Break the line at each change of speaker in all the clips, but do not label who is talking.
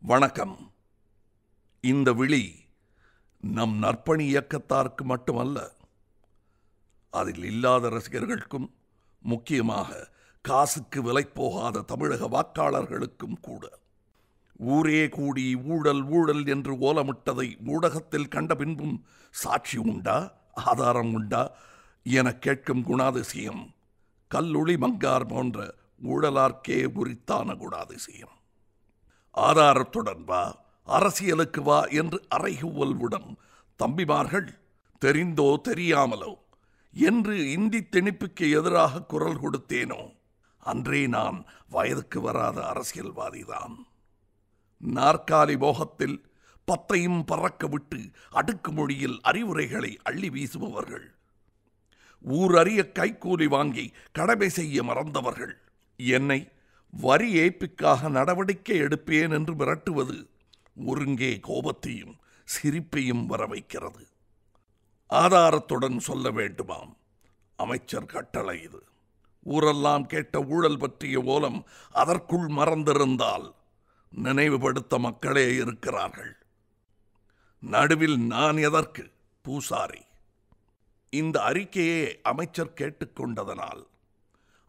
வணக்கம். இந்த விழி நம் நற்பணி இயக்கத்தாருக்கு மட்டுமல்ல, அதில் இல்லாத ரசிகர்களுக்கும், முக்கியமாக காசுக்கு விலை போகாத தமிழக வாக்காளர்களுக்கும் கூட. ஊரே கூடி ஊழல் ஊழல் என்று ஓலமிட்டதை ஊடகத்தில் கண்ட பின்பும் சாட்சி உண்டா, ஆதாரம் உண்டா என கேட்கும் குணாதிசயம் கல்லுளி மங்கார் போன்ற ஊழலார்க்கே உரித்தான குணாதிசயம். ஆதாரத்துடன் வா, அரசியலுக்கு வா என்று அறைகூவல் விடும் தம்பிமார்கள் தெரிந்தோ தெரியாமலோ என்று இந்தி திணிப்புக்கு எதிராக குரல் கொடுத்தேனோ அன்றே நான் வயதுக்கு வராத அரசியல்வாதிதான். நாற்காலி மோகத்தில் பத்தையும் பறக்க விட்டு அடுக்குமொழியில் அறிவுரைகளை அள்ளி வீசுபவர்கள், ஊரறிய கைக்கூலி வாங்கி கடமை செய்ய மறந்தவர்கள் என்னை வரி ஏய்ப்புக்காக நடவடிக்கை எடுப்பேன் என்று மிரட்டுவது ஒருங்கே கோபத்தையும் சிரிப்பையும் வர வைக்கிறது. ஆதாரத்துடன் சொல்ல வேண்டுமாம், அமைச்சர் கட்டளை இது. ஊரெல்லாம் கேட்ட ஊழல் பற்றிய ஓலம் அதற்குள் மறந்திருந்தால் நினைவுபடுத்த மக்களே இருக்கிறார்கள். நடுவில் நான் எதற்கு பூசாரி? இந்த அறிக்கையை அமைச்சர் கேட்டுக்கொண்டதனால்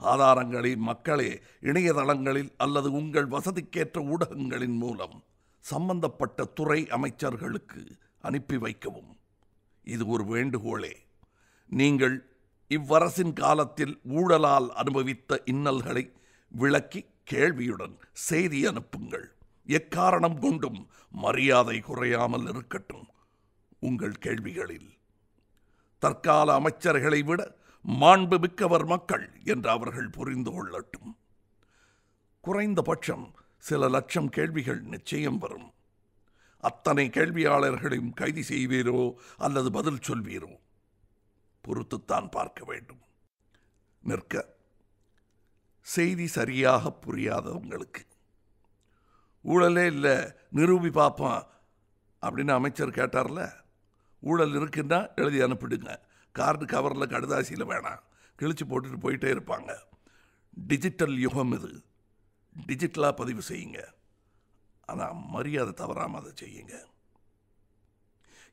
ஆதாரங்களை மக்களே இணையதளங்களில் அல்லது உங்கள் வசதிக்கேற்ற ஊடகங்களின் மூலம் சம்பந்தப்பட்ட துறை அமைச்சர்களுக்கு அனுப்பி வைக்கவும். இது ஒரு வேண்டுகோளே. நீங்கள் இவ்வரசின் காலத்தில் ஊழலால் அனுபவித்த இன்னல்களை விளக்கி கேள்வியுடன் செய்தி அனுப்புங்கள். எக்காரணம் கொண்டும் மரியாதை குறையாமல் இருக்கட்டும் உங்கள் கேள்விகளில். தற்கால அமைச்சர்களை விட மாண்பு மிக்கவர் மக்கள் என்று அவர்கள் புரிந்து கொள்ளட்டும். குறைந்தபட்சம் சில லட்சம் கேள்விகள் நிச்சயம் வரும். அத்தனை கேள்வியாளர்களையும் கைது செய்வீரோ அல்லது பதில் சொல்வீரோ பொறுத்துத்தான் பார்க்க வேண்டும். நிற்க செய்தி சரியாக புரியாதவங்களுக்கு ஊழலே இல்லை நிரூபி பார்ப்போம் அப்படின்னு அமைச்சர் கேட்டார்ல, ஊழல் இருக்குன்னா எழுதி அனுப்பிடுங்க. கார்டு கவரில் கடுதாசியில் வேணாம், கிழிச்சு போட்டுட்டு போயிட்டே இருப்பாங்க. டிஜிட்டல் யுகம் இது, டிஜிட்டலாக பதிவு செய்யுங்க. ஆனால் மரியாதை தவறாமல் அதை செய்யுங்க.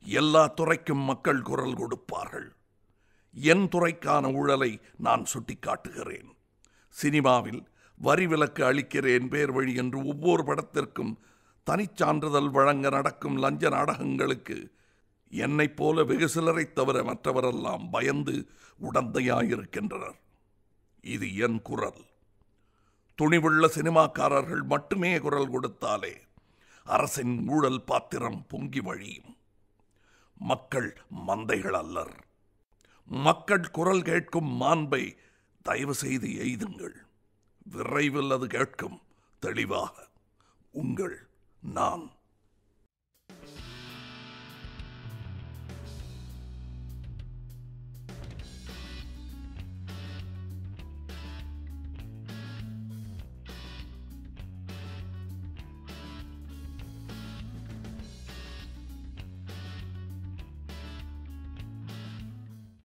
எல்லா துறைக்கும் மக்கள் குரல் கொடுப்பார்கள். என் துறைக்கான ஊழலை நான் சுட்டி காட்டுகிறேன். சினிமாவில் வரி விலக்கு அளிக்கிறேன் பேர் வழி என்று ஒவ்வொரு படத்திற்கும் தனிச்சான்றிதழ் வழங்க நடக்கும் லஞ்ச நாடகங்களுக்கு என்னைப் போல வெகு சிலரை தவிர மற்றவரெல்லாம் பயந்து உடந்தையாயிருக்கின்றனர். இது என் குரல். துணிவுள்ள சினிமாக்காரர்கள் மட்டுமே குரல் கொடுத்தாலே அரசின் ஊழல் பாத்திரம் பொங்கி வழியும். மக்கள் மந்தைகள் அல்லர். மக்கள் குரல் கேட்கும் மாண்பை தயவு செய்து எய்துங்கள். விரைவில் அது கேட்கும் தெளிவாக. உங்கள் நான்.